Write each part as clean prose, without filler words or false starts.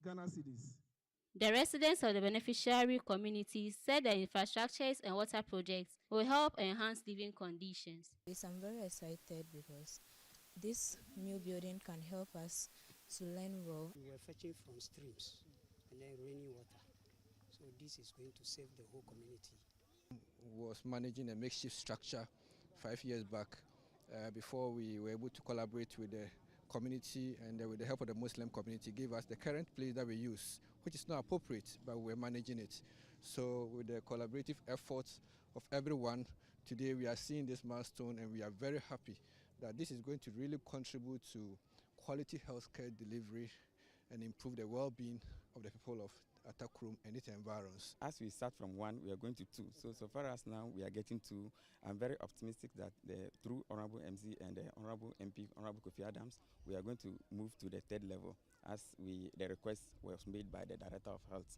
Ghana cedis. The residents of the beneficiary communities said the infrastructures and water projects will help enhance living conditions. I'm very excited because this new building can help us to learn well. We were fetching from streams and then rainy water. So this is going to save the whole community. Was managing a makeshift structure 5 years back before we were able to collaborate with the community and with the help of the Muslim community gave us the current place that we use, which is not appropriate, but we're managing it. So with the collaborative efforts of everyone, today we are seeing this milestone and we are very happy that this is going to really contribute to quality healthcare delivery and improve the well-being of the people of Atakrum and its environs. As we start from 1, we are going to 2. So far as now we are getting 2. I'm very optimistic that through Honorable MC and the Honorable MP, Honorable Kofi Adams, we are going to move to the 3rd level as the request was made by the Director of Health.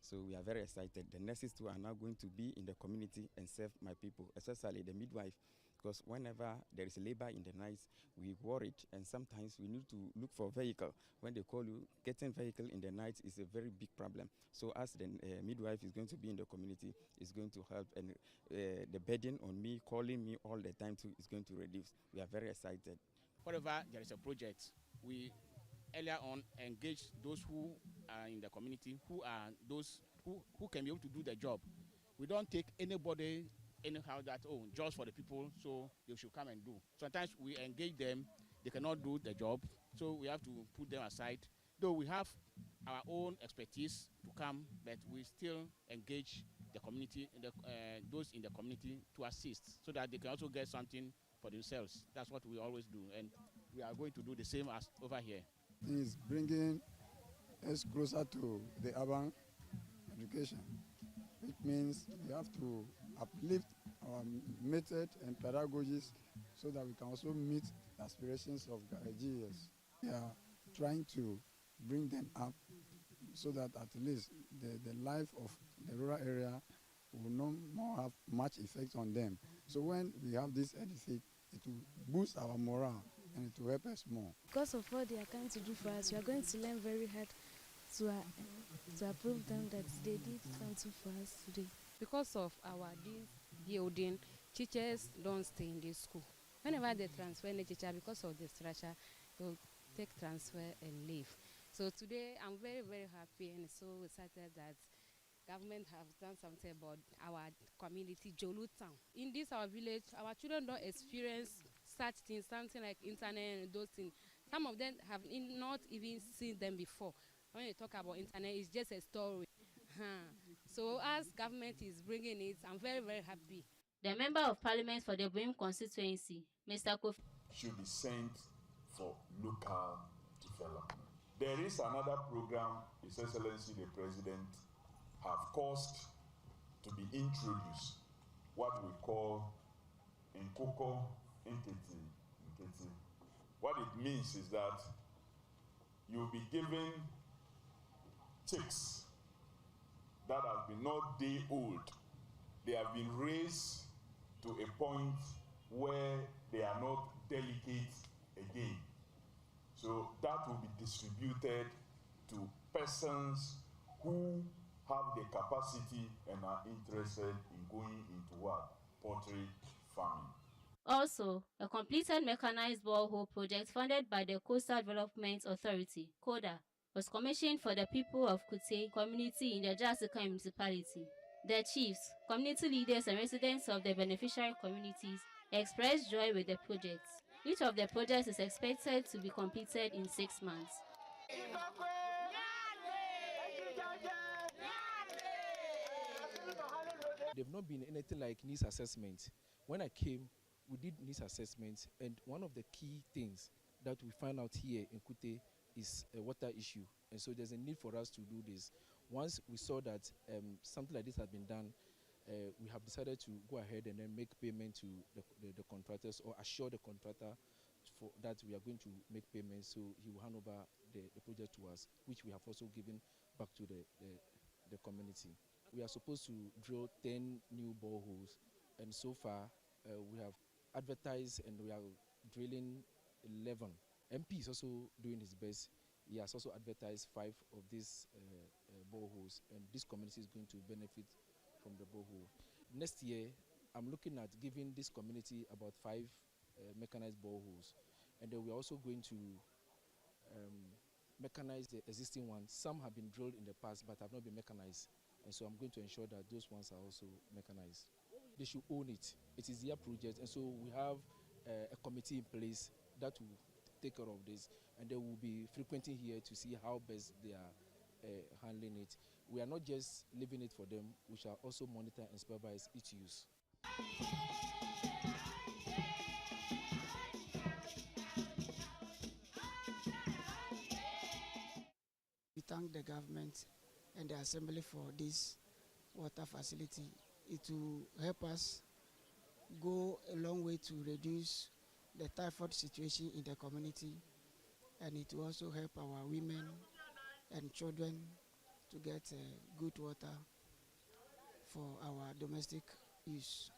So we are very excited. The nurses too are now going to be in the community and serve my people, especially the midwife, because whenever there is labor in the night, we worried and sometimes we need to look for a vehicle. When they call you, getting vehicle in the night is a very big problem. So as the midwife is going to be in the community, is going to help, and the burden on me, calling me all the time too, is going to reduce. We are very excited. Whenever there is a project, we earlier on engage those who are in the community, who are those who can be able to do the job. We don't take anybody anyhow that, just for the people, so they should come and do. Sometimes we engage them, they cannot do the job, so we have to put them aside. Though we have our own expertise to come, but we still engage the community, those in the community to assist, so that they can also get something for themselves. That's what we always do, and we are going to do the same as over here. Is bringing us closer to the urban education, which means we have to uplift our method and pedagogies so that we can also meet the aspirations of GES. We are trying to bring them up so that at least the life of the rural area will no more have much effect on them. So when we have this edifice, it will boost our morale and it will help us more. Because of what they are trying to do for us, we are going to learn very hard to approve them that they did something for us today. Because of our building, teachers don't stay in this school. Whenever they transfer the teacher, because of the structure, they'll take transfer and leave. So today I'm very, very happy and so excited that government have done something about our community, Jolu town. In this our village, our children don't experience such things, something like internet and those things. Some of them have not even seen them before. When you talk about internet, it's just a story. So as government is bringing it, I'm very, very happy. The Member of Parliament for the Boim constituency, Mr. Kofi, should be sent for local development. There is another program His Excellency the President have caused to be introduced, what we call Nkoko Nketi. What it means is that you'll be given chicks that have been not day old. They have been raised to a point where they are not delicate again. So that will be distributed to persons who have the capacity and are interested in going into what? Poultry farming. Also, a completed mechanized borehole project funded by the Coastal Development Authority, CODA, was commissioned for the people of Kute community in the Jasikan municipality. The chiefs, community leaders and residents of the beneficiary communities expressed joy with the project. Each of the projects is expected to be completed in 6 months. They've not been anything like needs assessment. When I came, we did needs assessment, and one of the key things that we find out here in Kute is a water issue, and so there's a need for us to do this. Once we saw that something like this had been done, we have decided to go ahead and then make payment to the contractors, or assure the contractor for that we are going to make payments, so he will hand over the project to us, which we have also given back to the community. We are supposed to drill 10 new boreholes, and so far we have advertised and we are drilling 11. MP is also doing his best. He has also advertised 5 of these boreholes, and this community is going to benefit from the borehole. Next year, I'm looking at giving this community about 5 mechanized boreholes, and then we're also going to mechanize the existing ones. Some have been drilled in the past but have not been mechanized, and so I'm going to ensure that those ones are also mechanized. They should own it. It is their project, and so we have a committee in place that will take care of this, and they will be frequenting here to see how best they are handling it. We are not just leaving it for them, we shall also monitor and supervise its use. We thank the government and the assembly for this water facility. It will help us go a long way to reduce the typhoid situation in the community, and it will also help our women and children to get good water for our domestic use.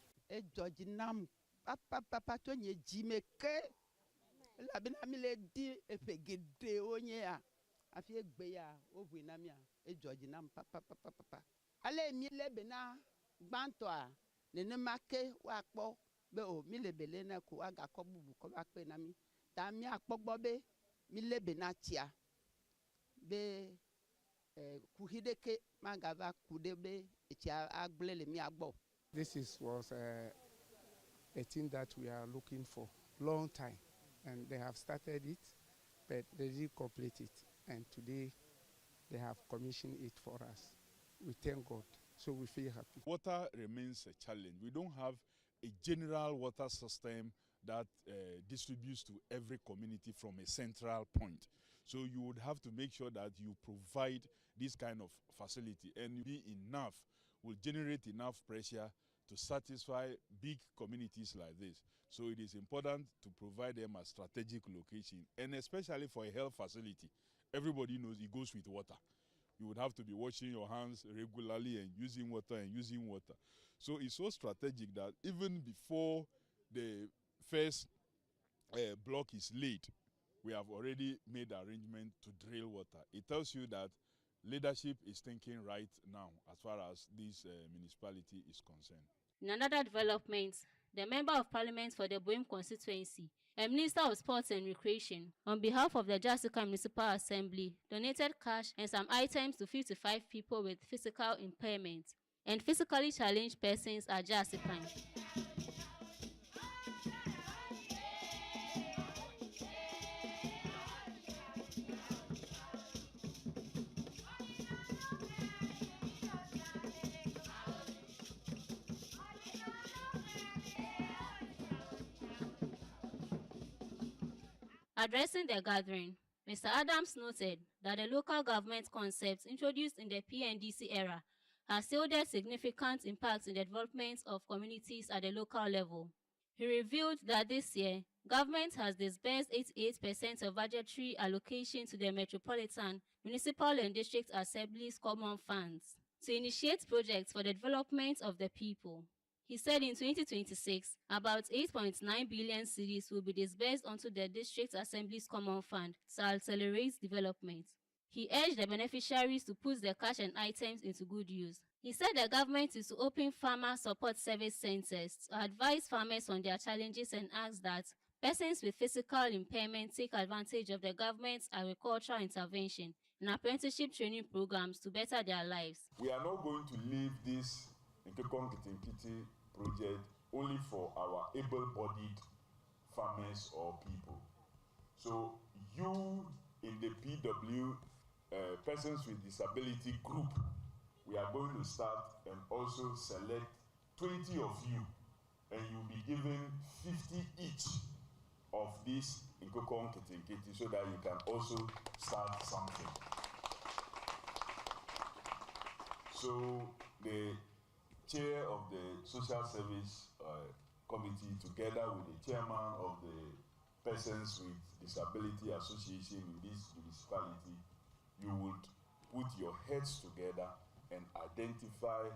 Be o mi le bele na ko aga ko bubu ko ba pe na mi ta mi akpogbo be mi le be na tia be kuhideke magava kudebe tia agblele mi agbo. This was a thing that we are looking for long time, and they have started it, but they didn't complete it, and today they have commissioned it for us. We thank God, so we feel happy. Water remains a challenge. We don't have a general water system that distributes to every community from a central point. So you would have to make sure that you provide this kind of facility, and be enough, will generate enough pressure to satisfy big communities like this. So it is important to provide them a strategic location, and especially for a health facility. Everybody knows it goes with water. You would have to be washing your hands regularly and using water. So it's so strategic that even before the first block is laid, we have already made arrangement to drill water. It tells you that leadership is thinking right now as far as this municipality is concerned. In another development, the Member of Parliament for the Boim constituency and Minister of Sports and Recreation, on behalf of the Jasikan Municipal Assembly, donated cash and some items to 55 people with physical impairments and physically challenged persons at Jasikan. Addressing the gathering, Mr. Adams noted that the local government concept introduced in the PNDC era has yielded significant impact in the development of communities at the local level. He revealed that this year, government has disbursed 88% of budgetary allocation to the Metropolitan, Municipal and District Assemblies Common Funds to initiate projects for the development of the people. He said in 2026, about 8.9 billion cedis will be disbursed onto the District Assembly's Common Fund to accelerate development. He urged the beneficiaries to put the cash and items into good use. He said the government is to open farmer support service centers to advise farmers on their challenges and asked that persons with physical impairment take advantage of the government's agricultural intervention and apprenticeship training programs to better their lives. We are not going to leave this Nkekong Kitinkiti project only for our able-bodied farmers or people. So you in the PW persons with disability group, we are going to start and also select 20 of you, and you'll be given 50 each of these Nkekong Kitinkiti so that you can also start something. So the chair of the social service committee, together with the chairman of the Persons with Disability Association in this municipality, you would put your heads together and identify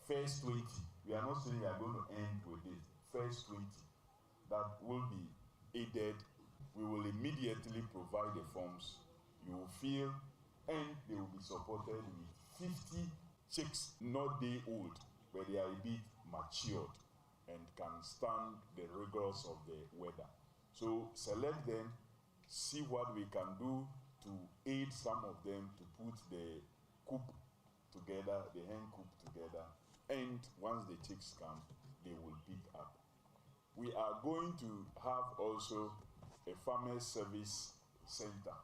first 20. We are not saying we are going to end with it. First 20 that will be aided. We will immediately provide the forms. you will feel, and they will be supported with 50 chicks, not day old, but they are a bit matured and can stand the rigors of the weather. So select them, see what we can do to aid some of them to put the coop together, the hen coop together, and once the chicks come, they will pick up. We are going to have also a farmers service center.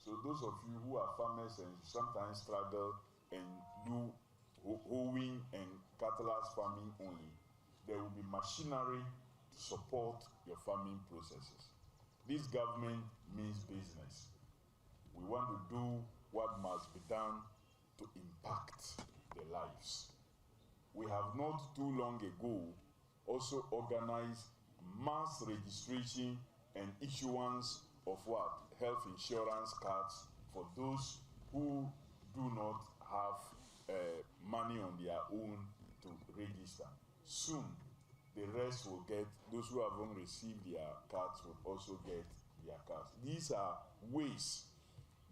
So those of you who are farmers and sometimes struggle and do hoeing and cattle farming only, there will be machinery to support your farming processes. This government means business. We want to do what must be done to impact their lives. We have not too long ago also organized mass registration and issuance of what? Health insurance cards for those who do not have money on their own to register. Soon, the rest will get, those who haven't received their cards will also get their cards. These are ways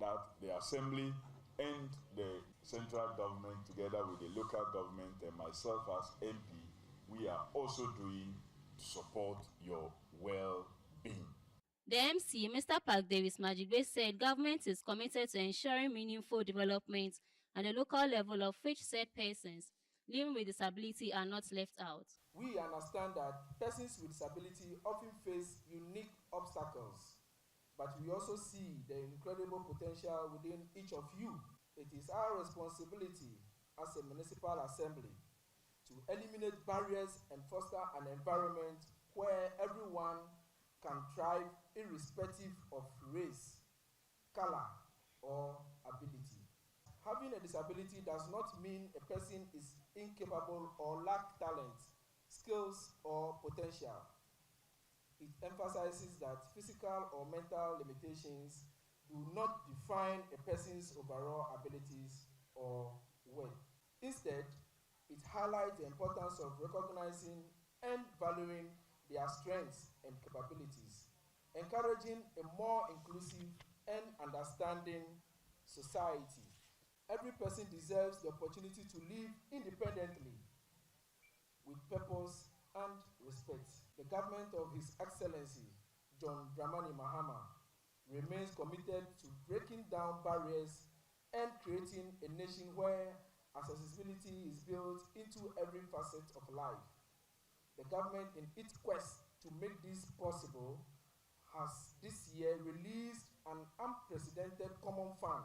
that the Assembly and the central government, together with the local government and myself as MP, we are also doing to support your well-being. The MC, Mr. Park Davis Majigbe, said government is committed to ensuring meaningful development at the local level of which said persons living with disability are not left out. We understand that persons with disability often face unique obstacles, but we also see the incredible potential within each of you. It is our responsibility as a municipal assembly to eliminate barriers and foster an environment where everyone can thrive irrespective of race, color, or ability. Having a disability does not mean a person is incapable or lack talent, skills, or potential. It emphasizes that physical or mental limitations do not define a person's overall abilities or worth. Instead, it highlights the importance of recognizing and valuing their strengths and capabilities, encouraging a more inclusive and understanding society. Every person deserves the opportunity to live independently with purpose and respect. The government of His Excellency John Dramani Mahama remains committed to breaking down barriers and creating a nation where accessibility is built into every facet of life. The government, in its quest to make this possible, has this year released an unprecedented common fund,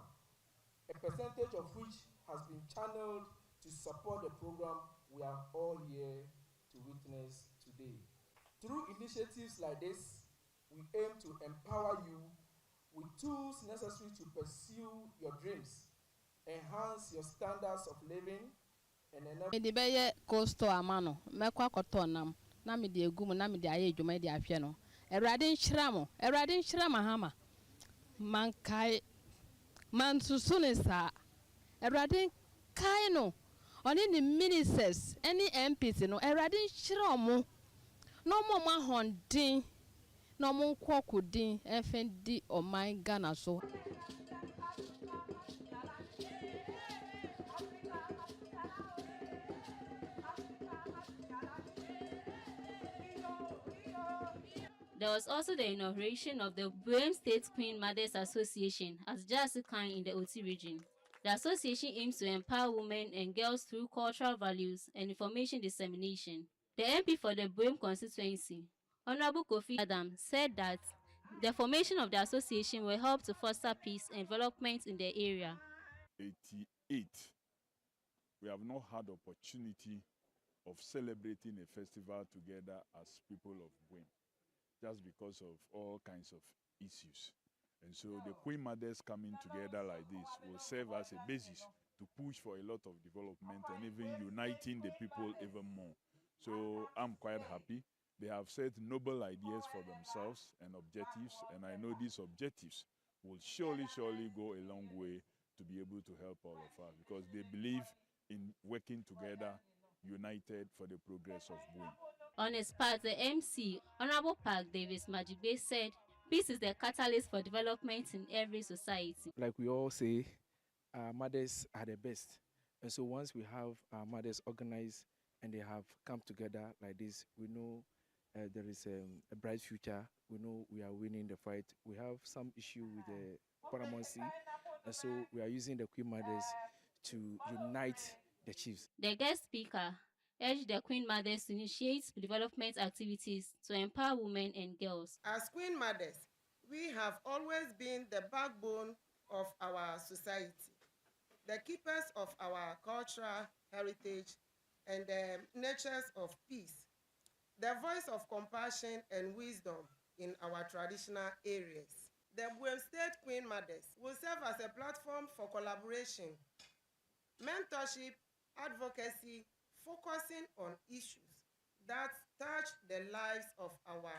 a percentage of which has been channeled to support the program we are all here to witness today. Through initiatives like this, we aim to empower you with tools necessary to pursue your dreams, enhance your standards of living, and enable. Mede bɛyɛ coastal ama no mɛkɔ akɔtɔ nam na mede egu mu na mede ayɛ adwuma de ahwɛ no Awurade nhyira ma hama mankae mansusu ne saa Awurade kae no ɔne ne ministers ɛne MPs no Awurade nhyira ɔmo na ɔmo ahoɔden na ɔmo nkɔ kodin ɛfɛn di ɔman Ghana so. There was also the inauguration of the Buem State Queen Mothers Association at Jasikan in the Oti region. The association aims to empower women and girls through cultural values and information dissemination. The MP for the Buem constituency, Honorable Kofi Adam, said that the formation of the association will help to foster peace and development in the area. 88, we have not had opportunity of celebrating a festival together as people of Buem, just because of all kinds of issues. And so the Queen Mothers coming together like this will serve as a basis to push for a lot of development and even uniting the people even more. So I'm quite happy. They have set noble ideas for themselves and objectives, and I know these objectives will surely go a long way to be able to help all of us, because they believe in working together, united for the progress of Buem. On his part, the MC, Honorable Park Davis Majigbe, said Peace is the catalyst for development in every society. Like we all say, our mothers are the best. And so once we have our mothers organized and they have come together like this, we know there is a bright future. We know we are winning the fight. We have some issue with the paramountcy, and so we are using the Queen Mothers to unite the chiefs. The guest speaker urged the Queen Mothers to initiate development activities to empower women and girls. As Queen Mothers, we have always been the backbone of our society, the keepers of our cultural heritage and the nurturers of peace, the voice of compassion and wisdom in our traditional areas. The Buem State Queen Mothers will serve as a platform for collaboration, mentorship, advocacy, focusing on issues that touch the lives of our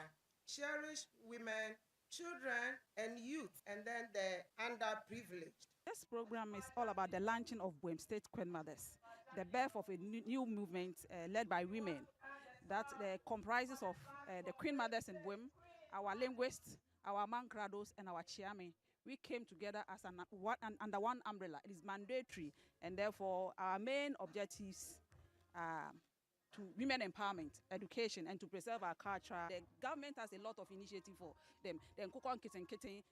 cherished women, children, and youth, and then the underprivileged. This program is all about the launching of Buem State Queen Mothers, the birth of a new movement led by women that comprises of the Queen Mothers in Buem, our linguists, our mankrados, and our chairman. We came together as under one umbrella. It is mandatory, and therefore our main objectives are to women empowerment, education, and to preserve our culture. The government has a lot of initiative for them. Then cook on kitchen,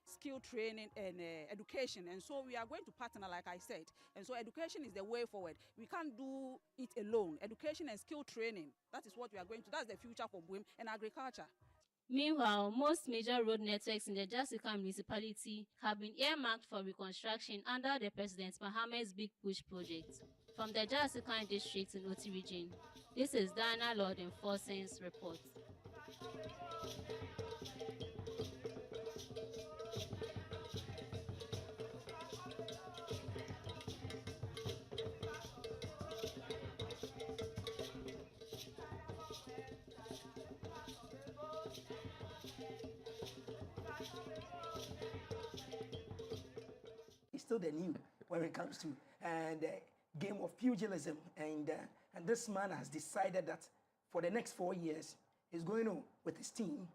skill training, and education. And so we are going to partner, like I said. And so education is the way forward. We can't do it alone. Education and skill training, that is what we are going to. That's the future for Buem and agriculture. Meanwhile, most major road networks in the Jasikan municipality have been earmarked for reconstruction under the President Mohammed's Big Push project. From the Jasikan district in Oti region, this is Diana Lord Enforcing's report. It's still the new when it comes to the game of pugilism, and this man has decided that for the next 4 years he's going to, with his team,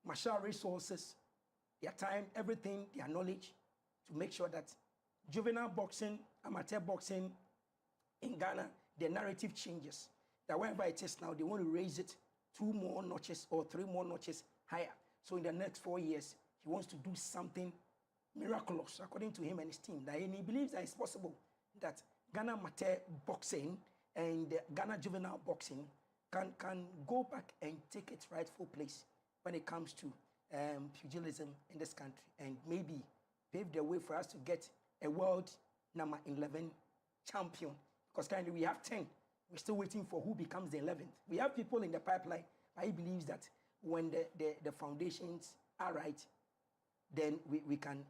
marshal resources, their time, everything, their knowledge, to make sure that juvenile boxing, amateur boxing in Ghana, the narrative changes. That wherever it is now, they want to raise it 2 more notches or 3 more notches higher. So in the next 4 years, he wants to do something miraculous, according to him and his team. That, and he believes that it's possible that Ghana amateur boxing and Ghana juvenile boxing can go back and take its rightful place when it comes to pugilism in this country, and maybe pave the way for us to get a world number 11 champion. Because currently we have 10. We're still waiting for who becomes the 11th. We have people in the pipeline, but he believes that when the foundations are right, then we can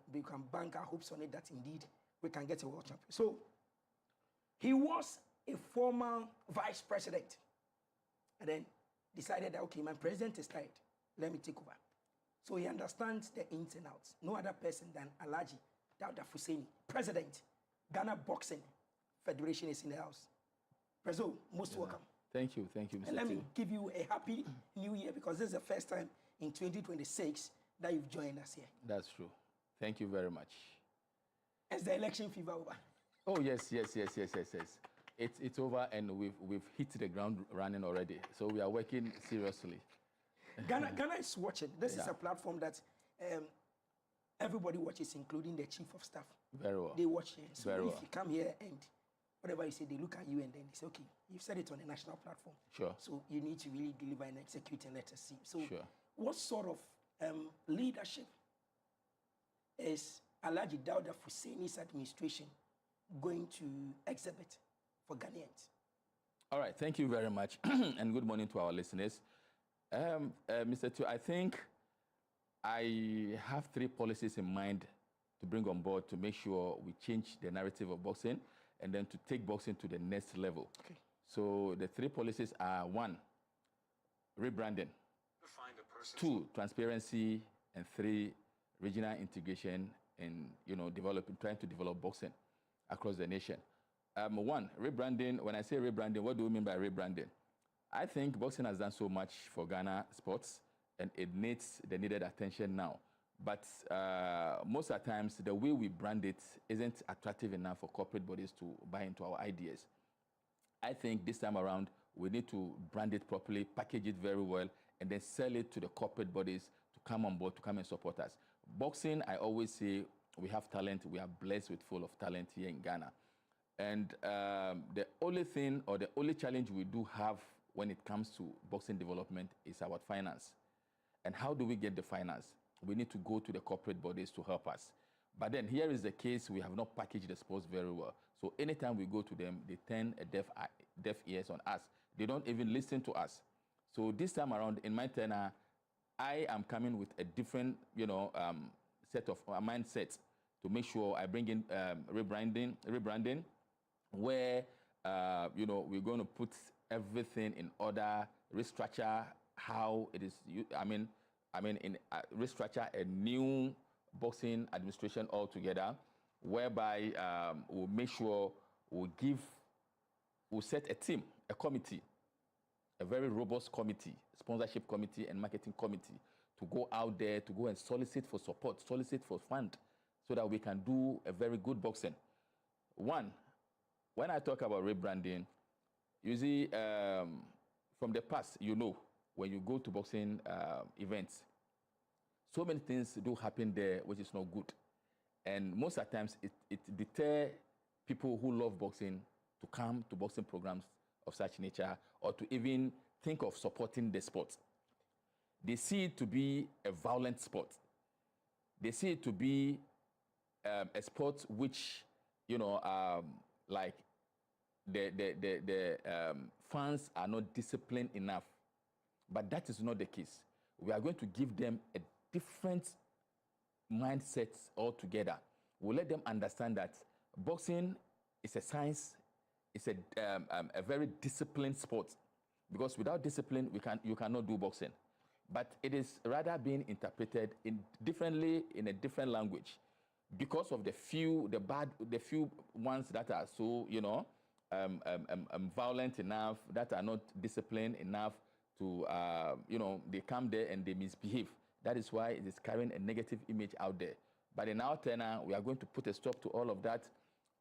bank our hopes on it that indeed we can get a world champion. So he was a former vice president and then decided that, okay, my president is tired, let me take over. So he understands the ins and outs. No other person than Alhaji Dauda Fuseni, president, Ghana Boxing Federation, is in the house. Prezo, most welcome. Thank you, Mr. And let me give you a happy new year, because this is the first time in 2026 that you've joined us here. That's true. Thank you very much. Is the election fever over? Oh, yes. It's over, and we've hit the ground running already. So we are working seriously. Ghana is watching. This is a platform that everybody watches, including the chief of staff. Very well. They watch here. So Very if well. you come here and whatever you say, they look at you and then they say, okay, you've said it on a national platform. Sure. So you need to really deliver and execute and let us see. So Sure. what sort of leadership is Alhaji Dauda Fuseni's administration going to exhibit for Ghanaians? All right, thank you very much, and good morning to our listeners. Mr. Tu, I think I have 3 policies in mind to bring on board to make sure we change the narrative of boxing and then to take boxing to the next level. Okay. So the 3 policies are: 1, rebranding; 2, transparency; and 3, regional integration and trying to develop boxing across the nation. 1, rebranding. When I say rebranding, what do we mean by rebranding? I think boxing has done so much for Ghana sports, and it needs the needed attention now. But most of the times, the way we brand it isn't attractive enough for corporate bodies to buy into our ideas. I think this time around, we need to brand it properly, package it very well, and then sell it to the corporate bodies to come on board, to come and support us. Boxing, I always say, we have talent. We are blessed with full of talent here in Ghana. And the only thing or the only challenge we do have when it comes to boxing development is about finance. And how do we get the finance? We need to go to the corporate bodies to help us. But then here is the case, we have not packaged the sports very well. So anytime we go to them, they turn a deaf ears on us. They don't even listen to us. So this time around, in my tenure, I am coming with a different, set of mindsets to make sure I bring in rebranding, where, we're going to put everything in order, restructure how it is. Restructure a new boxing administration altogether, whereby we'll make sure we'll set a team, a committee, a very robust committee, sponsorship committee and marketing committee, to go out there, to go and solicit for support, solicit for fund, so that we can do a very good boxing. One, when I talk about rebranding, you see, from the past, when you go to boxing events, so many things do happen there which is not good. And most of the times, it deters people who love boxing to come to boxing programs of such nature, or to even think of supporting the sport. They see it to be a violent sport. They see it to be a sport which, like the fans are not disciplined enough. But that is not the case. We are going to give them a different mindset altogether. We'll let them understand that boxing is a science, it's a very disciplined sport. Because without discipline, you cannot do boxing. But it is rather being interpreted differently in a different language, because of the few ones that are so, violent enough, that are not disciplined enough to, they come there and they misbehave. That is why it is carrying a negative image out there. But in our tenure, we are going to put a stop to all of that,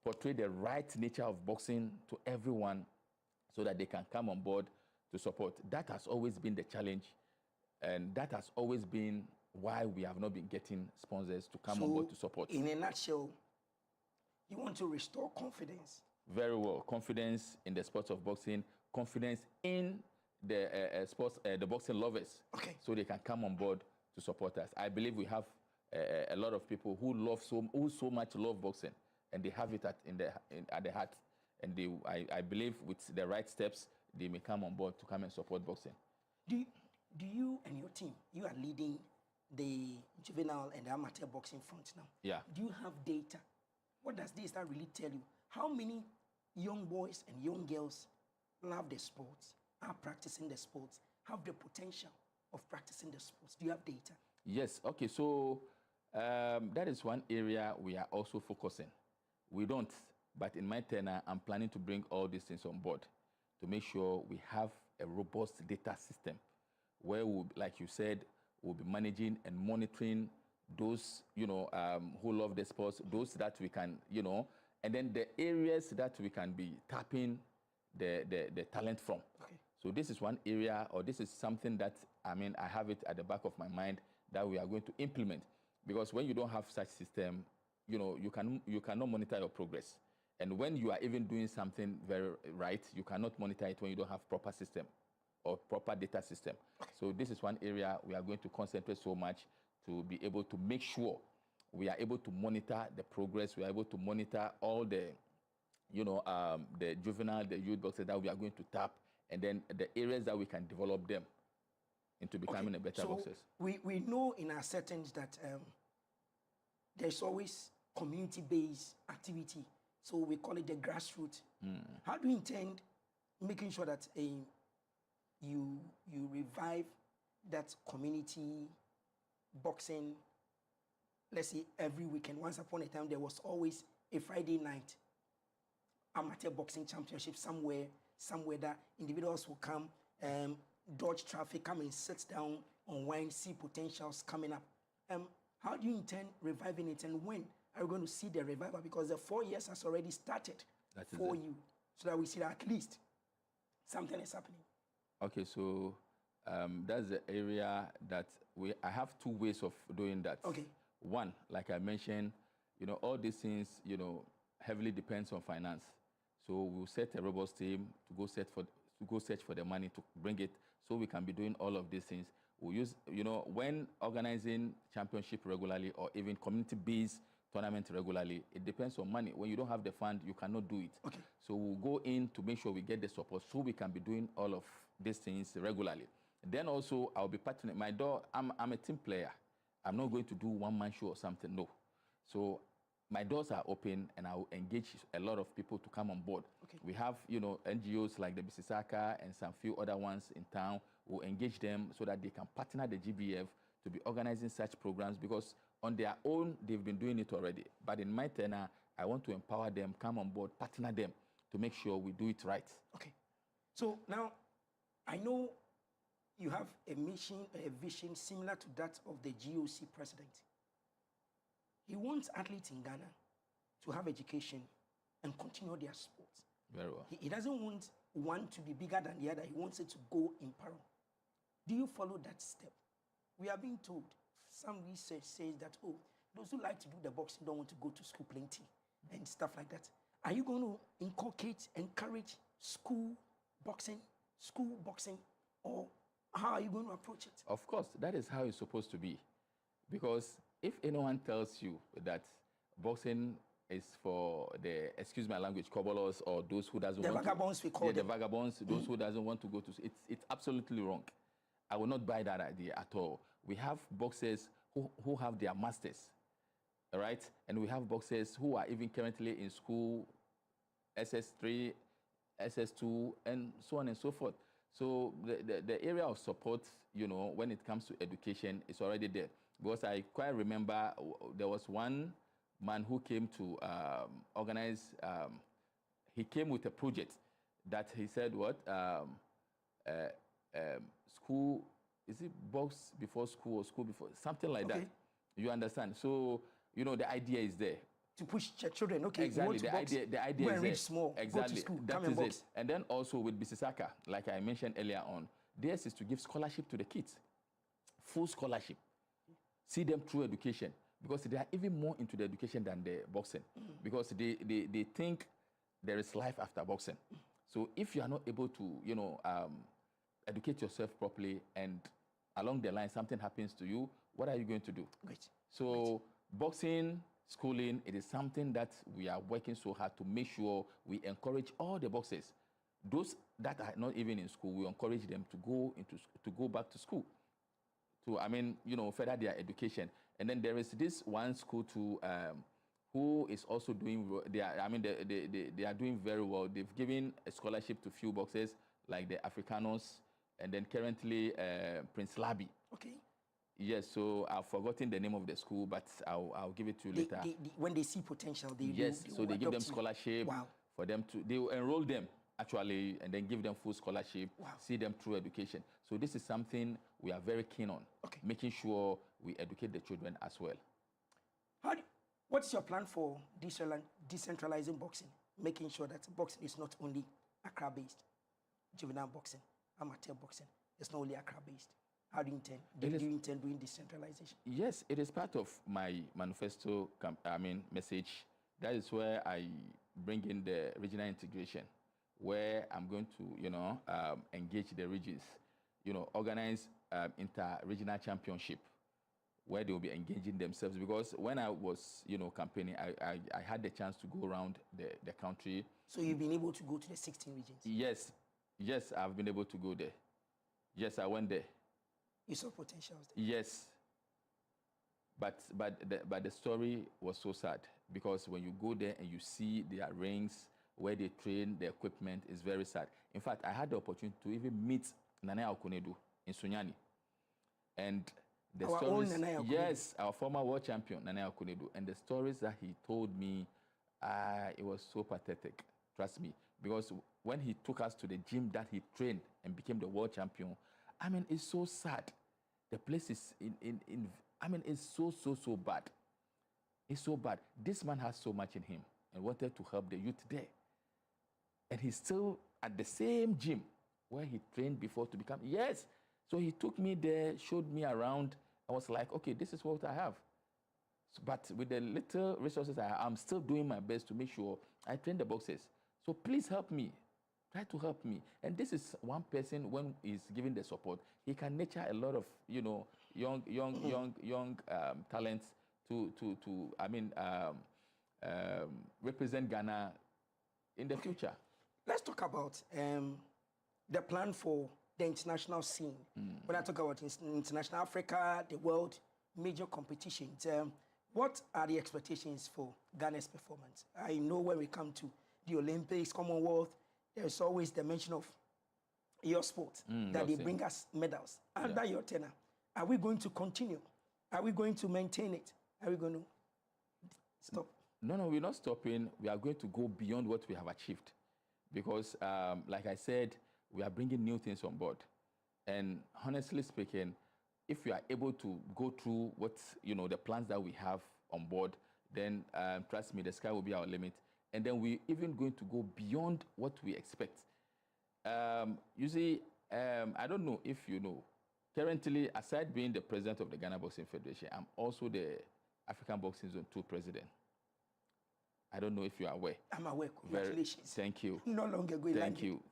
portray the right nature of boxing to everyone, so that they can come on board to support. That has always been the challenge, and that has always been why we have not been getting sponsors to come on board to support. In a nutshell, you want to restore confidence. Very well. Confidence in the sport of boxing, confidence in the sports, the boxing lovers, so they can come on board to support us. I believe we have a lot of people who so much love boxing, and they have it at the heart. And I believe with the right steps, they may come on board to come and support boxing. Do you and your team, you are leading the juvenile and amateur boxing front now? Yeah. Do you have data? What does this really tell you? How many young boys and young girls love the sports, are practicing the sports, have the potential of practicing the sports? Do you have data? Yes. Okay. So that is one area we are also focusing. We don't, but in my tenure, I'm planning to bring all these things on board to make sure we have a robust data system where, like you said, we'll be managing and monitoring those, who love the sports, those that we can, and then the areas that we can be tapping the talent from. Okay. So this is one area, or this is something that, I have it at the back of my mind that we are going to implement. Because when you don't have such system, you cannot monitor your progress. And when you are even doing something very right, you cannot monitor it when you don't have proper system or proper data system. So this is one area we are going to concentrate so much to be able to make sure we are able to monitor the progress, we are able to monitor all the, the juvenile, the youth boxers that we are going to tap, and then the areas that we can develop them into becoming a better boxers. We know in our settings that there's always community-based activity. So we call it the grassroots. How do you intend making sure that you revive that community boxing? Let's say every weekend. Once upon a time, there was always a Friday night amateur boxing championship somewhere that individuals will come, dodge traffic, come and sit down, unwind, see potentials coming up. How do you intend reviving it, and when are we going to see the revival? Because the 4 years has already started for you, so that we see that at least something is happening. Okay, so that's the area that I have 2 ways of doing that. Okay. One, like I mentioned, all these things, heavily depends on finance. So we'll set a robust team to go search for the money to bring it, so we can be doing all of these things. We'll use, when organizing championship regularly or even community-based tournament regularly, it depends on money. When you don't have the fund, you cannot do it. Okay. So we'll go in to make sure we get the support so we can be doing all of these things regularly. Then also, I'll be partnering. I'm a team player. I'm not going to do one-man show or something, no. So my doors are open, and I will engage a lot of people to come on board. Okay. We have, NGOs like the Jasikan and some few other ones in town. We'll engage them so that they can partner the GBF to be organizing such programs, because on their own, they've been doing it already. But in my tenure, I want to empower them, come on board, partner them to make sure we do it right. Okay. So now, I know you have a mission, a vision similar to that of the GOC president. He wants athletes in Ghana to have education and continue their sports. Very well. He doesn't want one to be bigger than the other. He wants it to go in parallel. Do you follow that step? We are being told, some research says that, those who like to do the boxing don't want to go to school plenty and stuff like that. Are you going to encourage school boxing, or how are you going to approach it? Of course, that is how it's supposed to be. Because if anyone tells you that boxing is for the, excuse my language, cobbler's, or those who doesn't want vagabonds, to, we call them. The vagabonds, those who doesn't want to go to, it's absolutely wrong. I will not buy that idea at all. We have boxers who have their masters, all right? And we have boxers who are even currently in school, SS3, SS2, and so on and so forth. So the area of support, when it comes to education, is already there. Because I quite remember there was one man who came to organize, he came with a project that he said, school, is it box before school or school before, something like that. You understand? So, the idea is there. To push children, okay. Exactly, the idea is there. Small, exactly, go to school, that come is and it. And then also with Jasikan, like I mentioned earlier on, theirs is to give scholarship to the kids, full scholarship. See them through education, because they are even more into the education than the boxing, because they think there is life after boxing. So if you are not able to, educate yourself properly, and along the line something happens to you, what are you going to do? Great. So boxing, schooling, it is something that we are working so hard to make sure we encourage all the boxers. Those that are not even in school, we encourage them to go back to school. To, further their education. And then there is this one school too, who is also doing, they are doing very well. They've given a scholarship to few boxers, like the Africanos, and then currently Prince Labi. Okay. Yes, so I've forgotten the name of the school, but I'll give it to you later. When they see potential, they they give them scholarship for them to, they will enroll them actually, and then give them full scholarship, see them through education. So this is something we are very keen on, making sure we educate the children as well. What's your plan for decentralizing boxing, making sure that boxing is not only Accra-based, juvenile boxing, amateur boxing, it's not only Accra-based? How do you intend? Do you intend doing decentralization? Yes, it is part of my manifesto, message. That is where I bring in the regional integration, where I'm going to, engage the regions, organize inter-regional championship, where they will be engaging themselves. Because when I was, campaigning, I had the chance to go around the country. So you've been able to go to the 16 regions? Yes, I've been able to go there. Yes, I went there. You saw potentials there? Yes. But the story was so sad, because when you go there and you see their rings, where they train, the equipment is very sad. In fact, I had the opportunity to even meet Nana Akunedu in Sunyani. And the stories, yes, our former world champion, Nana Akunedu, and the stories that he told me, it was so pathetic, trust me. Because when he took us to the gym that he trained and became the world champion, it's so sad. The place is I mean, it's so bad. It's so bad. This man has so much in him and wanted to help the youth there. And he's still at the same gym where he trained before to become, yes. So he took me there, showed me around. I was like, okay, this is what I have. But with the little resources I'm still doing my best to make sure I train the boxers. So please help me. Try to help me. And this is one person, when he's giving the support, he can nurture a lot of, young talents to represent Ghana in the future. Let's talk about the plan for the international scene. When I talk about international Africa, the world, major competitions, what are the expectations for Ghana's performance? I know when we come to the Olympics, Commonwealth, there's always the mention of your sport, that they bring us medals. Under your tenure, are we going to continue? Are we going to maintain it? Are we going to stop? No, we're not stopping. We are going to go beyond what we have achieved. Because, like I said, we are bringing new things on board. And honestly speaking, if we are able to go through what, the plans that we have on board, then trust me, the sky will be our limit. And then we're even going to go beyond what we expect. You see, I don't know if you know, currently, aside being the president of the Ghana Boxing Federation, I'm also the African Boxing Zone 2 president. I don't know if you are aware. I'm aware. Congratulations. Thank you. No longer going.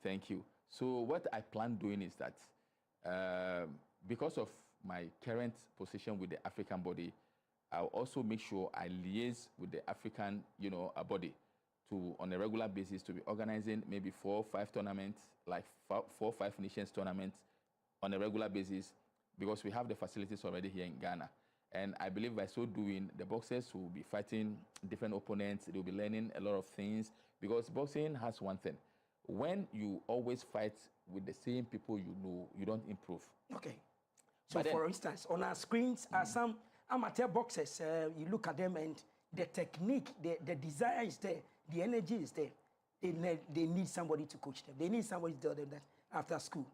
Thank you. So what I plan doing is that because of my current position with the African body, I'll also make sure I liaise with the African, body to, on a regular basis, to be organizing maybe 4 or 5 tournaments, like 4 or 5 nations tournaments on a regular basis, because we have the facilities already here in Ghana. And I believe by so doing, the boxers will be fighting different opponents. They'll be learning a lot of things, because boxing has one thing. When you always fight with the same people you know, you don't improve. Okay. So for instance, on our screens are some amateur boxers. You look at them and the technique, the desire is there, the energy is there. They need somebody to coach them. They need somebody to tell them that after school.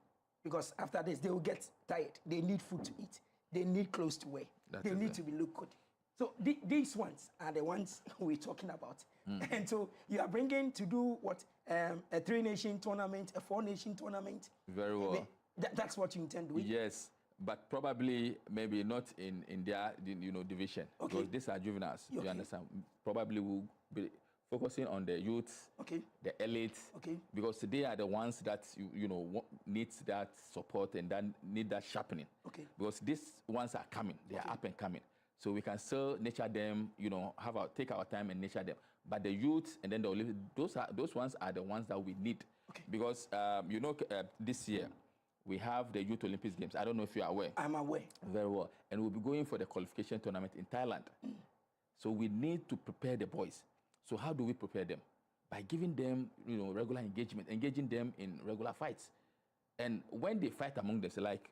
Because after this, they will get tired. They need food to eat. They need clothes to wear. They need to be look good. So these ones are the ones we're talking about. And so you are bringing to do what? A 3-nation tournament, a 4-nation tournament. Very well. That's what you intend doing? Yes, but probably maybe not in their division. Okay. Because these are juveniles. Okay. You understand? Probably we'll be focusing on the youths, the elites, because they are the ones that need that support and that need that sharpening. Okay. Because these ones are coming, they are up and coming. So we can still nurture them, take our time and nurture them. But the youths and then the Olympics, those ones are the ones that we need. Okay. Because this year we have the Youth Olympics Games. I don't know if you are aware. I'm aware. Very well. And we'll be going for the qualification tournament in Thailand. So we need to prepare the boys. So how do we prepare them? By giving them, regular engagement, engaging them in regular fights. And when they fight among themselves, like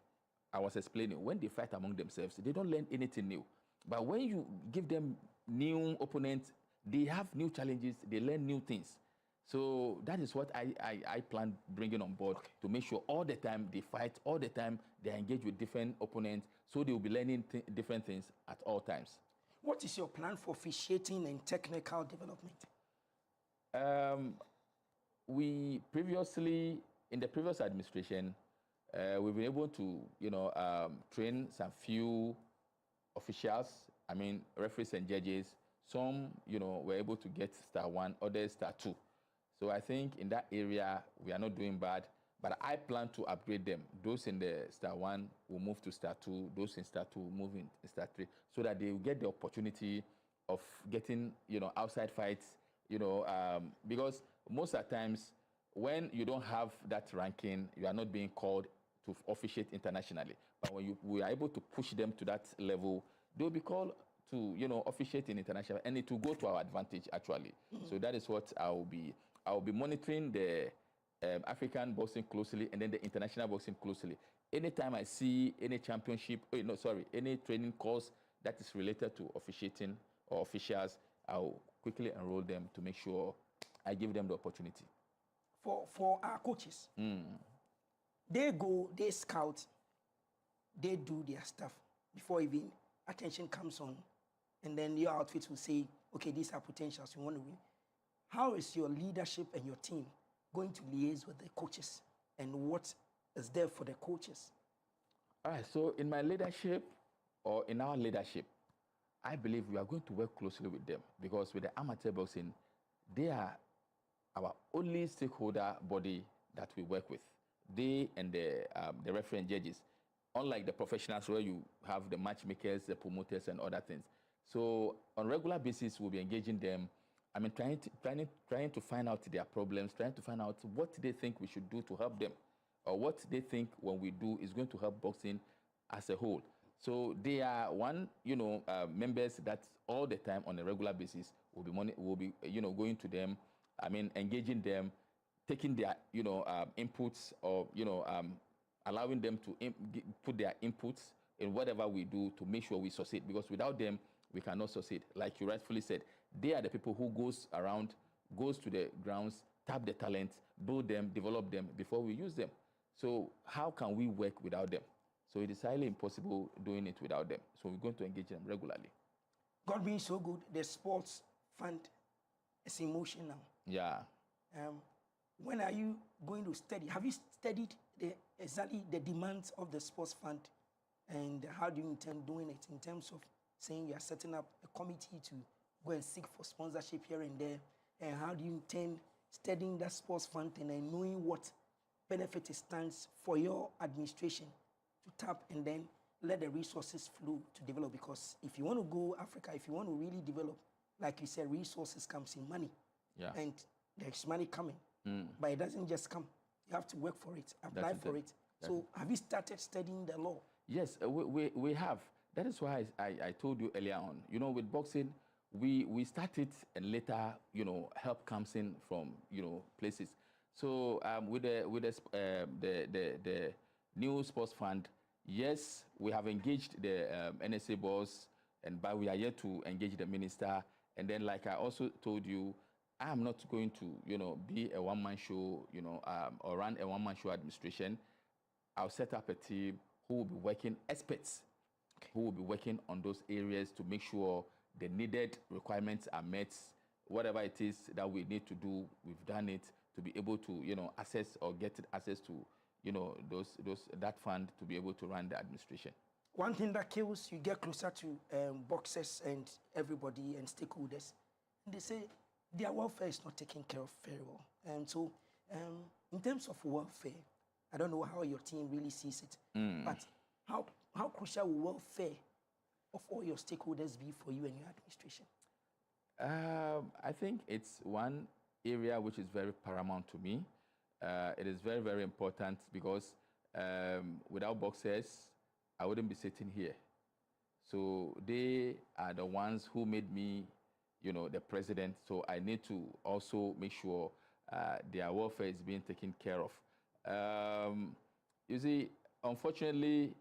I was explaining, when they fight among themselves, they don't learn anything new. But when you give them new opponents, they have new challenges, they learn new things. So that is what I plan bringing on board, to make sure all the time they fight, all the time they engage with different opponents, so they will be learning different things at all times. What is your plan for officiating and technical development? We previously, in the previous administration, we've been able to, train some few officials, referees and judges. Some, were able to get star 1, others star 2. So I think in that area, we are not doing bad, but I plan to upgrade them. Those in the star 1 will move to star 2, those in star 2 will move in star 3, so that they will get the opportunity of getting, outside fights, because most of the times when you don't have that ranking, you are not being called to officiate internationally. But when we are able to push them to that level, they'll be called to, officiate in international, and it will go to our advantage, actually. So that is what I will be monitoring the African boxing closely, and then the international boxing closely. Anytime I see any championship, any training course that is related to officiating or officials, I'll quickly enroll them to make sure I give them the opportunity. For our coaches, they go, they scout, they do their stuff before even attention comes on, and then your outfit will say, okay, these are potentials, we want to win. How is your leadership and your team going to liaise with the coaches, and what is there for the coaches? All right, so in my leadership, or in our leadership, I believe we are going to work closely with them, because with the amateur boxing, they are our only stakeholder body that we work with. They and the referee and judges, unlike the professionals where you have the matchmakers, the promoters, and other things. So on regular basis, we'll be engaging them. I mean, trying to find out their problems, trying to find out what they think we should do to help them, or what they think when we do is going to help boxing as a whole. So they are members that all the time on a regular basis will be going to them. I mean, engaging them, taking their inputs, or allowing them to put their inputs in whatever we do to make sure we succeed. Because without them, we cannot succeed. Like you rightfully said, they are the people who goes to the grounds, tap the talent, build them, develop them before we use them. So how can we work without them? So it is highly impossible doing it without them. So we're going to engage them regularly. God being so good, the sports fund is emotional. Yeah. When are you going to study? Have you studied exactly the demands of the sports fund, and how do you intend doing it in terms of saying you are setting up a committee to go and seek for sponsorship here and there? And how do you intend studying that sports fund and knowing what benefit it stands for your administration to tap and then let the resources flow to develop? Because if you want to go Africa, if you want to really develop, like you said, resources comes in money. Yeah. And there's money coming, but it doesn't just come. You have to work for it, apply for it. So have you started studying the law? Yes, we have. That is why I told you earlier on, with boxing, we started, and later, help comes in from, places. So with the new sports fund, yes, we have engaged the NSA boss, but we are yet to engage the minister. And then, like I also told you, I am not going to, be a one-man show, or run a one-man show administration. I'll set up a team who will be working, experts, who will be working on those areas to make sure the needed requirements are met. Whatever it is that we need to do, we've done it to be able to, access or get access to, that fund to be able to run the administration. One thing that kills, you get closer to boxers and everybody and stakeholders. They say their welfare is not taken care of very well. And so in terms of welfare, I don't know how your team really sees it, but how crucial will welfare of all your stakeholders be for you and your administration? I think it's one area which is very paramount to me. It is very, very important, because without boxers, I wouldn't be sitting here. So they are the ones who made me, the president. So I need to also make sure their welfare is being taken care of. You see, unfortunately,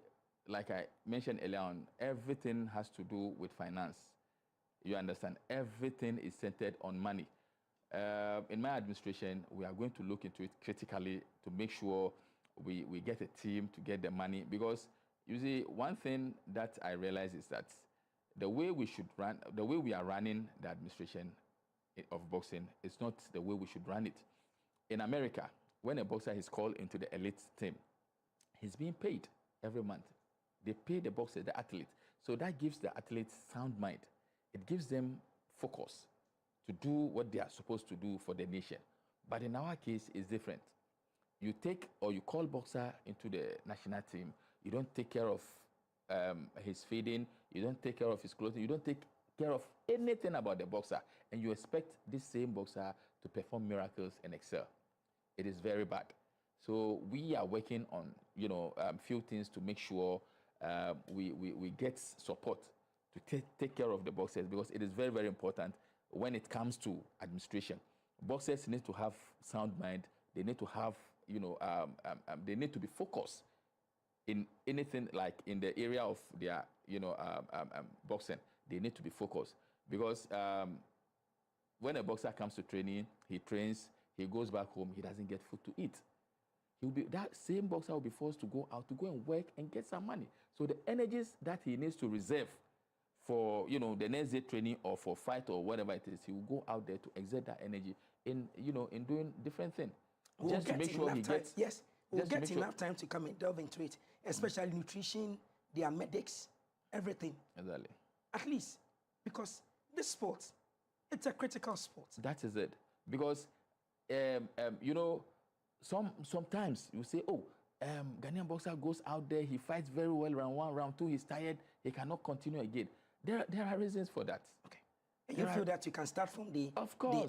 like I mentioned earlier on, everything has to do with finance. You understand? Everything is centered on money. In my administration, we are going to look into it critically to make sure we get a team to get the money. Because, you see, one thing that I realize is that the way we are running the administration of boxing is not the way we should run it. In America, when a boxer is called into the elite team, he's being paid every month. They pay the boxer, the athlete. So that gives the athletes sound mind. It gives them focus to do what they are supposed to do for the nation. But in our case, it's different. You take or you call boxer into the national team, you don't take care of his feeding, you don't take care of his clothing, you don't take care of anything about the boxer, and you expect this same boxer to perform miracles and excel. It is very bad. So we are working on, few things to make sure we get support to take care of the boxers, because it is very, very important when it comes to administration. Boxers need to have sound mind. They need to have, they need to be focused in anything, like in the area of their, boxing. They need to be focused, because when a boxer comes to training, he trains, he goes back home, he doesn't get food to eat. That same boxer will be forced to go out to go and work and get some money. So the energies that he needs to reserve for, you know, the next day training or for fight or whatever it is, he will go out there to exert that energy in, you know, in doing different things. Just to make sure he gets... Yes, we'll get sure. enough time to come and delve into it, especially nutrition, their medics, everything. Exactly. At least, because this sport, it's a critical sport. That is it. Because, you know, sometimes you say, oh, Ghanaian boxer goes out there, he fights very well round 1, round 2, he's tired, he cannot continue again. There are reasons for that. Okay. And you feel that you can start from the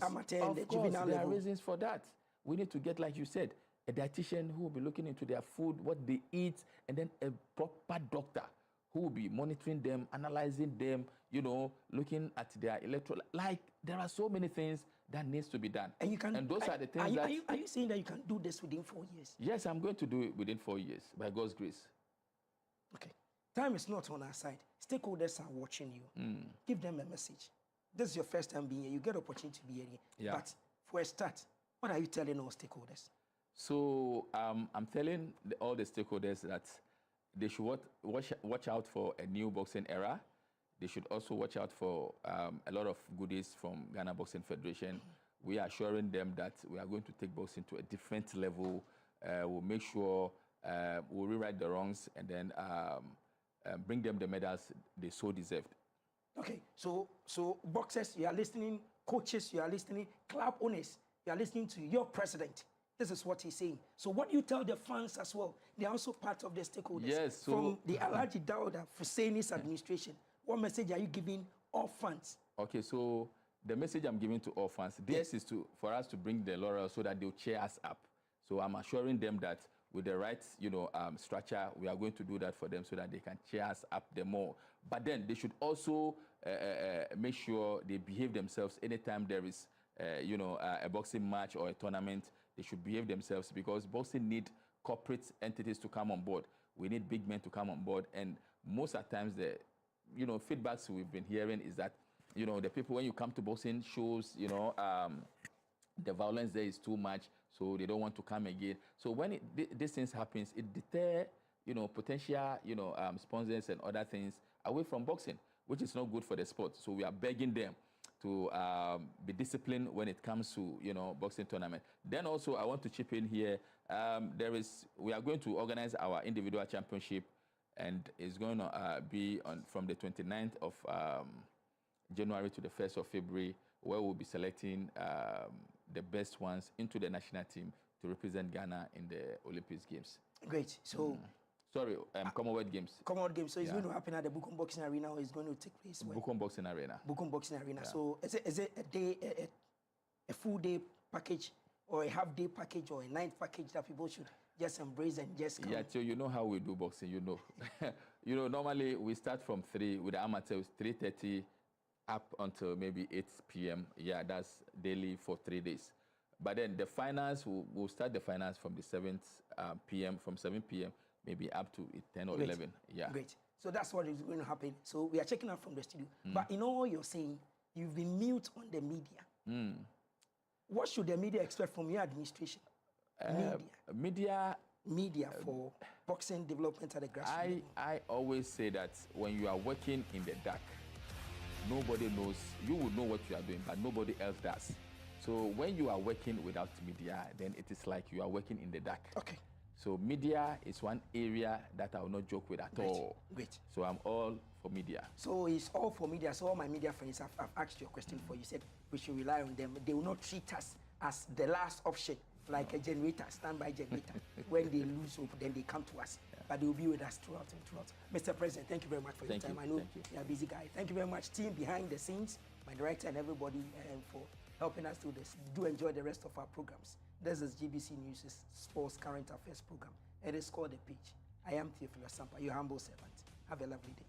amateur and the juvenile level? There are reasons for that. We need to get, like you said, a dietitian who will be looking into their food, what they eat, and then a proper doctor who will be monitoring them, analyzing them, you know, looking at their electrolyte. Like, there are so many things that needs to be done. And you can. And those are the things Are you saying that you can do this within 4 years? Yes, I'm going to do it within 4 years, by God's grace. Okay. Time is not on our side. Stakeholders are watching you. Give them a message. This is your first time being here. You get opportunity to be here. Yeah. But for a start, what are you telling all stakeholders? So I'm telling all the stakeholders that they should watch out for a new boxing era. They should also watch out for a lot of goodies from Ghana Boxing Federation. We are assuring them that we are going to take boxing to a different level. We'll make sure we'll rewrite the wrongs and then bring them the medals they so deserved. Okay, so boxers, you are listening, coaches, you are listening, club owners, you are listening to your president. This is what he's saying. So what do you tell the fans as well? They are also part of the stakeholders. Yes. So from the Alhaji Dauda Husseini's administration, what message are you giving all fans? Okay, so the message I'm giving to all fans, this is for us to bring the laurel so that they'll cheer us up. So I'm assuring them that with the right, you know, structure, we are going to do that for them so that they can cheer us up the more. But then they should also make sure they behave themselves anytime there is, you know, a boxing match or a tournament. They should behave themselves because boxing need corporate entities to come on board. We need big men to come on board. And most of the times, the, you know, feedbacks we've been hearing is that, you know, the people, when you come to boxing shows, you know, the violence there is too much, so they don't want to come again. So when these things happens, it deter, you know, potential, you know, sponsors and other things away from boxing, which is not good for the sport. So we are begging them to be disciplined when it comes to, you know, boxing tournament. Then also I want to chip in here. We are going to organize our individual championship, and it's going to be from the 29th of January to the 1st of February, where we'll be selecting the best ones into the national team to represent Ghana in the Olympics Games. Great. So. Sorry, Commonwealth Games. Commonwealth Games. So it's going to happen at the Bukum Boxing Arena, or it's going to take place where? Bukum Boxing Arena. Bukum Boxing Arena. Yeah. So is it a day, a full day package, or a half day package, or a night package that people should just embrace and just come? Yeah, so you know how we do boxing, you know. You know, normally we start from 3 with the amateurs, 3:30 up until maybe 8 p.m. Yeah, that's daily for 3 days. But then the finals, we'll start the finals from the 7th p.m., from 7 p.m., maybe up to 10 or 11. Yeah. Great. So that's what is going to happen. So we are checking out from the studio. But in all you're saying, you've been mute on the media. What should the media expect from your administration? Media for boxing development at the grassroots. I always say that when you are working in the dark, nobody knows. You will know what you are doing, but nobody else does. So when you are working without media, then it is like you are working in the dark. Okay. So media is one area that I will not joke with at all. Great. So I'm all for media. So it's all for media. So all my media friends, I've asked you a question for you. Said we should rely on them. They will not treat us as the last option, like a generator, standby generator. When they lose hope, then they come to us. Yeah. But they will be with us throughout and throughout. Mr. President, thank you very much for your time. I know you're a busy guy. Thank you very much, team behind the scenes, my director and everybody for helping us do this. Do enjoy the rest of our programs. This is GBC News' Sports Current Affairs program. It is called The Pitch. I am Theophilus Sampa, your humble servant. Have a lovely day.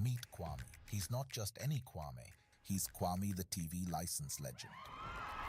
Meet Kwame. He's not just any Kwame. He's Kwame the TV license legend.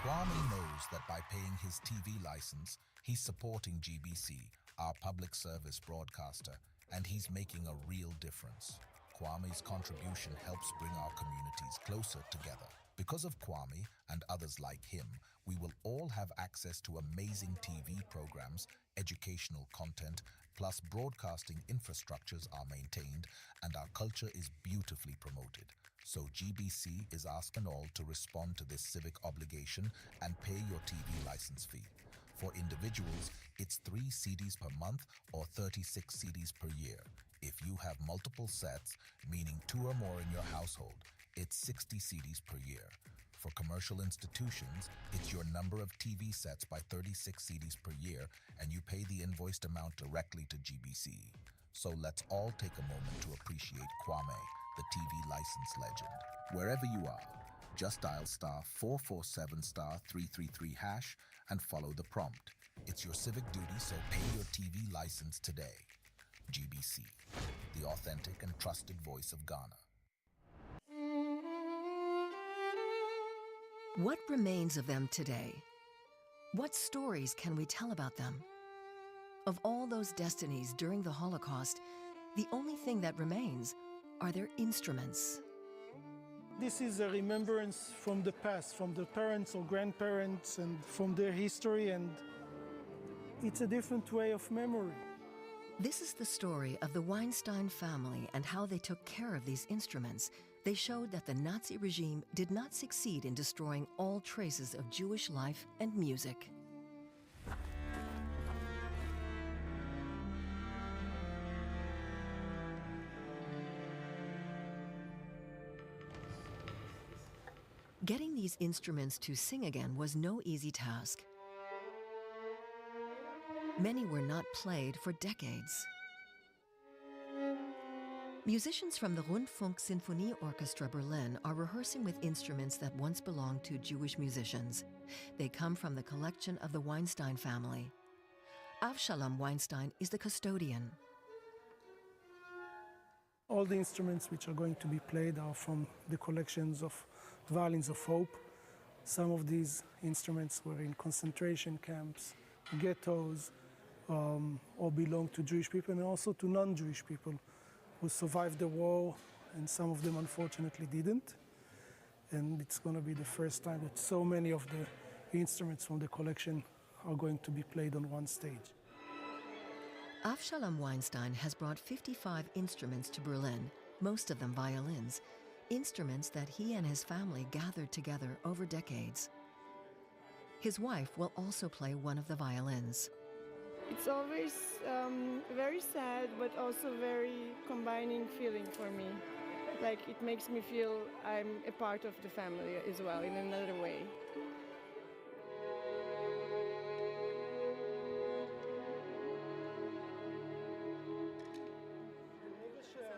Kwame knows that by paying his TV license, he's supporting GBC, our public service broadcaster, and he's making a real difference. Kwame's contribution helps bring our communities closer together Because of Kwame and others like him, we will all have access to amazing TV programs, educational content, plus broadcasting infrastructures are maintained and our culture is beautifully promoted. So GBC is asking all to respond to this civic obligation and pay your TV license fee. For individuals, it's 3 CDs per month or 36 CDs per year. If you have multiple sets, meaning 2 or more in your household, it's 60 CDs per year. For commercial institutions, it's your number of TV sets by 36 CDs per year, and you pay the invoiced amount directly to GBC. So let's all take a moment to appreciate Kwame, the TV license legend. Wherever you are, just dial *447*333# and follow the prompt. It's your civic duty, so pay your TV license today. GBC, the authentic and trusted voice of Ghana. What remains of them today? What stories can we tell about them? Of all those destinies during the Holocaust, the only thing that remains are their instruments. This is a remembrance from the past, from the parents or grandparents and from their history, and it's a different way of memory. This is the story of the Weinstein family and how they took care of these instruments. They showed that the Nazi regime did not succeed in destroying all traces of Jewish life and music. Getting these instruments to sing again was no easy task. Many were not played for decades. Musicians from the Rundfunk Sinfonie Orchestra Berlin are rehearsing with instruments that once belonged to Jewish musicians. They come from the collection of the Weinstein family. Avshalom Weinstein is the custodian. All the instruments which are going to be played are from the collections of Violins of Hope. Some of these instruments were in concentration camps, ghettos, or belong to Jewish people and also to non-Jewish people who survived the war, and some of them unfortunately didn't. And it's going to be the first time that so many of the instruments from the collection are going to be played on one stage. Avshalom Weinstein has brought 55 instruments to Berlin, most of them violins, instruments that he and his family gathered together over decades. His wife will also play one of the violins. It's always very sad, but also very combining feeling for me. Like, it makes me feel I'm a part of the family as well in another way.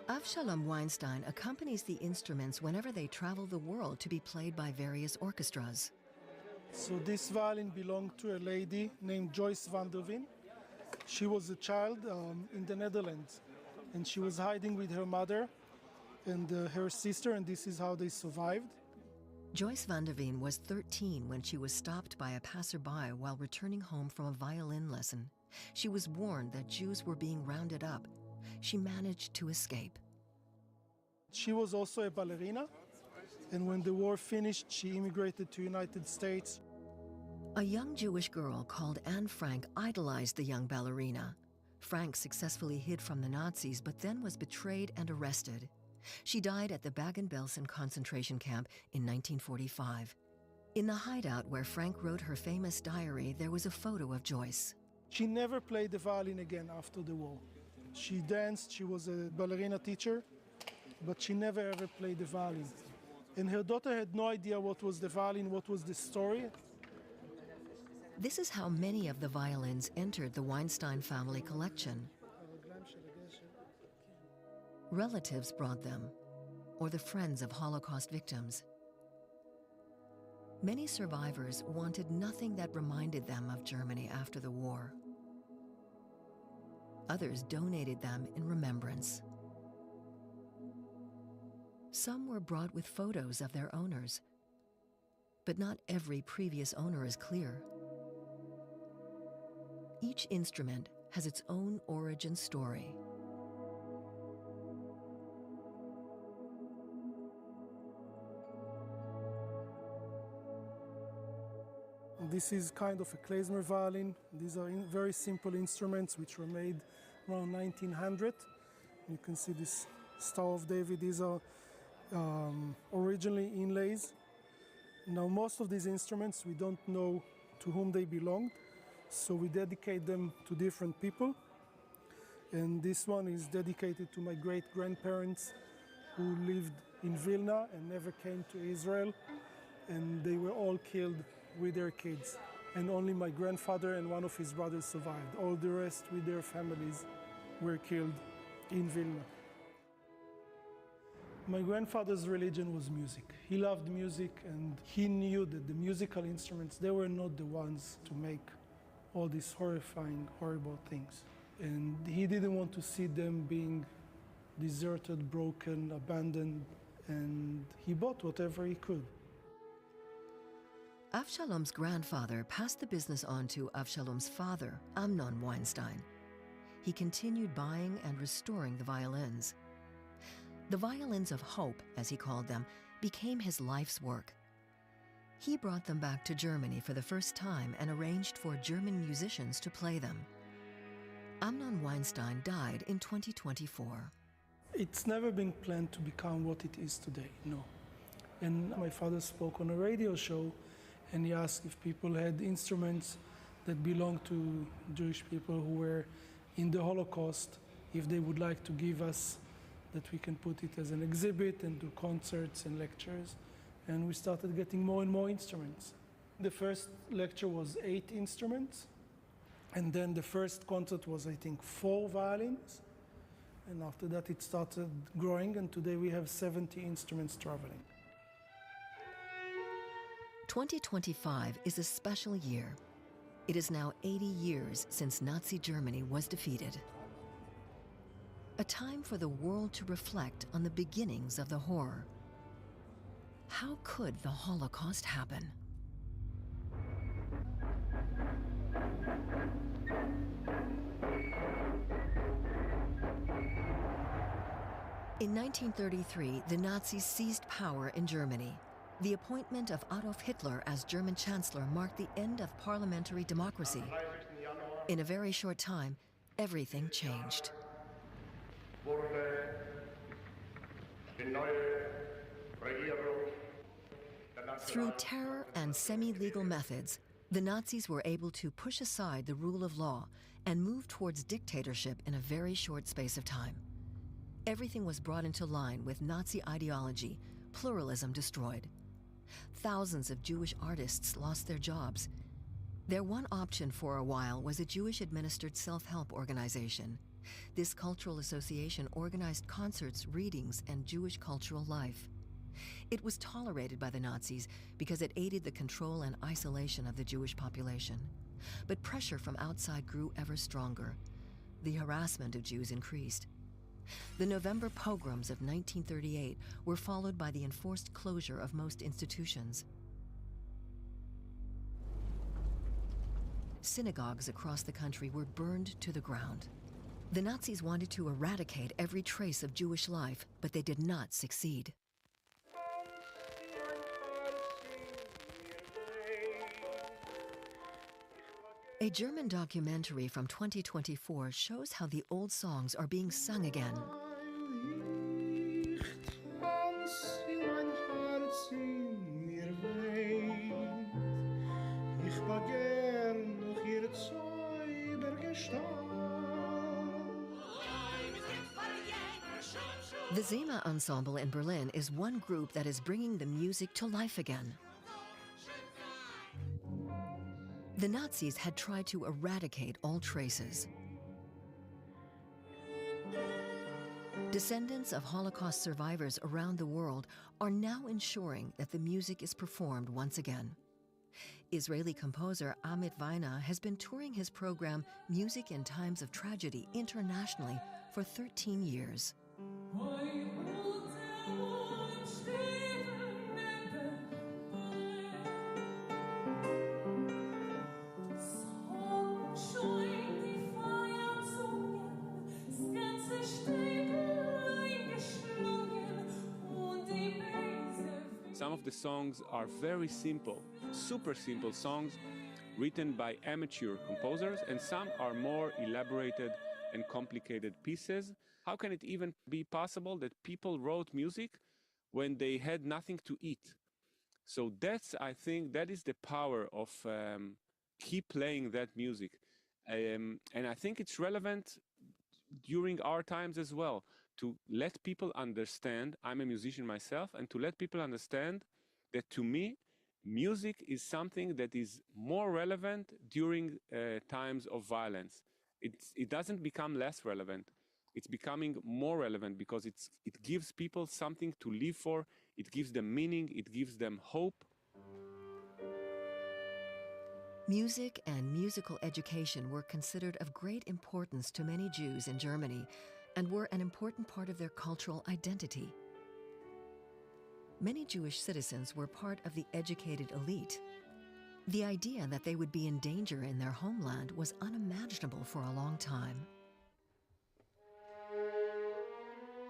Avshalom Weinstein accompanies the instruments whenever they travel the world to be played by various orchestras. So this violin belonged to a lady named Joyce van der Veen. She was a child in the Netherlands, and she was hiding with her mother and her sister, and this is how they survived. Joyce van der Veen was 13 when she was stopped by a passerby while returning home from a violin lesson. She was warned that Jews were being rounded up. She managed to escape. She was also a ballerina, and when the war finished, she immigrated to the United States. A young Jewish girl called Anne Frank idolized the young ballerina. Frank successfully hid from the Nazis, but then was betrayed and arrested. She died at the Bergen-Belsen concentration camp in 1945. In the hideout where Frank wrote her famous diary, there was a photo of Joyce. She never played the violin again after the war. She danced, she was a ballerina teacher, but she never ever played the violin. And her daughter had no idea what was the violin, what was the story. This is how many of the violins entered the Weinstein family collection. Relatives brought them, or the friends of Holocaust victims. Many survivors wanted nothing that reminded them of Germany after the war. Others donated them in remembrance. Some were brought with photos of their owners, but not every previous owner is clear. Each instrument has its own origin story. This is kind of a klezmer violin. These are very simple instruments which were made around 1900. You can see this Star of David. These are originally inlays. Now most of these instruments we don't know to whom they belonged, so we dedicate them to different people. And this one is dedicated to my great-grandparents who lived in Vilna and never came to Israel, and they were all killed with their kids. And only my grandfather and one of his brothers survived. All the rest with their families were killed in Vilna. My grandfather's religion was music. He loved music, and he knew that the musical instruments, they were not the ones to make all these horrifying, horrible things. And he didn't want to see them being deserted, broken, abandoned, and he bought whatever he could. Avshalom's grandfather passed the business on to Avshalom's father, Amnon Weinstein. He continued buying and restoring the violins. The violins of hope, as he called them, became his life's work. He brought them back to Germany for the first time and arranged for German musicians to play them. Amnon Weinstein died in 2024. It's never been planned to become what it is today, no. And my father spoke on a radio show, and he asked if people had instruments that belonged to Jewish people who were in the Holocaust, if they would like to give us, that we can put it as an exhibit and do concerts and lectures. And we started getting more and more instruments. The first lecture was 8 instruments, and then the first concert was, I think, 4 violins. And after that it started growing, and today we have 70 instruments traveling. 2025 is a special year. It is now 80 years since Nazi Germany was defeated. A time for the world to reflect on the beginnings of the horror. How could the Holocaust happen? In 1933, the Nazis seized power in Germany. The appointment of Adolf Hitler as German Chancellor marked the end of parliamentary democracy. In a very short time, everything changed. Through terror and semi-legal methods, the Nazis were able to push aside the rule of law and move towards dictatorship in a very short space of time. Everything was brought into line with Nazi ideology, pluralism destroyed. Thousands of Jewish artists lost their jobs. Their one option for a while was a Jewish-administered self-help organization. This cultural association organized concerts, readings, and Jewish cultural life. It was tolerated by the Nazis because it aided the control and isolation of the Jewish population. But pressure from outside grew ever stronger. The harassment of Jews increased. The November pogroms of 1938 were followed by the enforced closure of most institutions. Synagogues across the country were burned to the ground. The Nazis wanted to eradicate every trace of Jewish life, but they did not succeed. A German documentary from 2024 shows how the old songs are being sung again. The Zema Ensemble in Berlin is one group that is bringing the music to life again. The Nazis had tried to eradicate all traces. Descendants of Holocaust survivors around the world are now ensuring that the music is performed once again. Israeli composer Amit Vaina has been touring his program Music in Times of Tragedy internationally for 13 years. Some of the songs are very simple, super simple songs, written by amateur composers, and some are more elaborated and complicated pieces. How can it even be possible that people wrote music when they had nothing to eat? So that's, I think, that is the power of keep playing that music. And I think it's relevant during our times as well, to let people understand, I'm a musician myself, and to let people understand that to me, music is something that is more relevant during times of violence. It doesn't become less relevant. It's becoming more relevant because it gives people something to live for, it gives them meaning, it gives them hope. Music and musical education were considered of great importance to many Jews in Germany and were an important part of their cultural identity. Many Jewish citizens were part of the educated elite. The idea that they would be in danger in their homeland was unimaginable for a long time.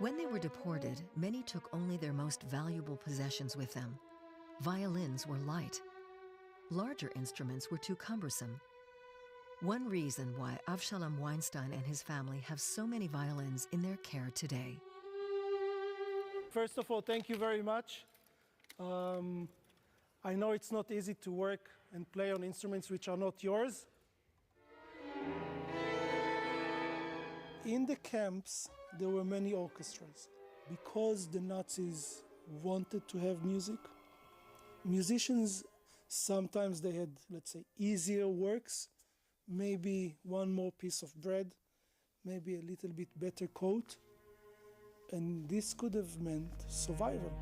When they were deported, many took only their most valuable possessions with them. Violins were light. Larger instruments were too cumbersome. One reason why Avshalom Weinstein and his family have so many violins in their care today. First of all, thank you very much. I know it's not easy to work and play on instruments which are not yours. In the camps, there were many orchestras. Because the Nazis wanted to have music, musicians, sometimes they had, let's say, easier works, maybe one more piece of bread, maybe a little bit better coat, and this could have meant survival.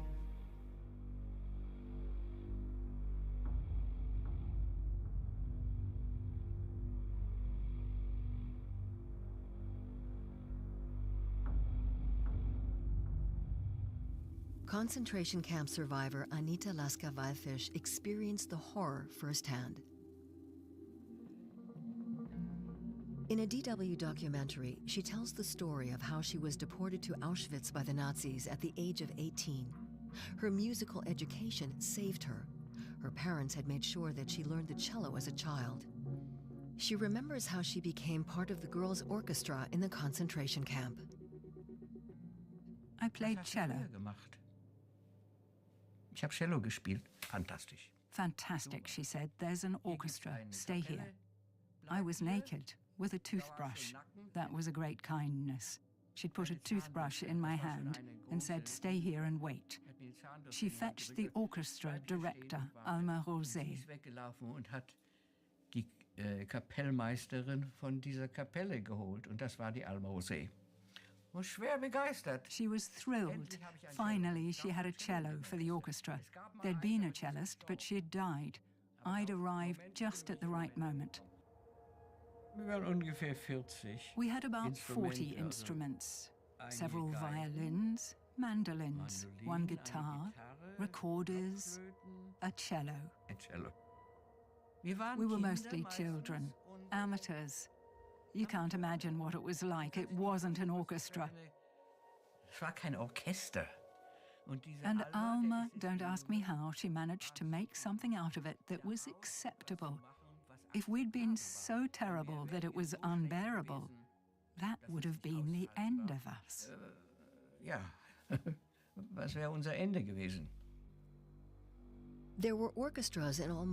Concentration camp survivor Anita Laska-Wallfisch experienced the horror firsthand. In a DW documentary, she tells the story of how she was deported to Auschwitz by the Nazis at the age of 18. Her musical education saved her. Her parents had made sure that she learned the cello as a child. She remembers how she became part of the girls' orchestra in the concentration camp. I played cello. Ich habe Cello gespielt. Fantastisch. Fantastic, she said. There's an orchestra. Stay here. I was naked, with a toothbrush. That was a great kindness. She'd put a toothbrush in my hand and said, stay here and wait. She fetched the orchestra director, Alma Rosé. Und hat die Kapellmeisterin von dieser Kapelle geholt. Und das war die Alma Rosé. Was schwer begeistert. She was thrilled. Finally, she had a cello for the orchestra. There'd been a cellist, but she'd died. I'd arrived just at the right moment. Wir waren ungefähr 40. We had about 40 instruments. Several violins, mandolins, one guitar, recorders, a cello. We were mostly children, amateurs. You can't imagine what it was like. It wasn't an orchestra. Es war kein Orchester. And Alma, don't ask me how, she managed to make something out of it that was acceptable. If we'd been so terrible that it was unbearable, that would have been the end of us. Ja, was wäre unser Ende gewesen? There were orchestras in almost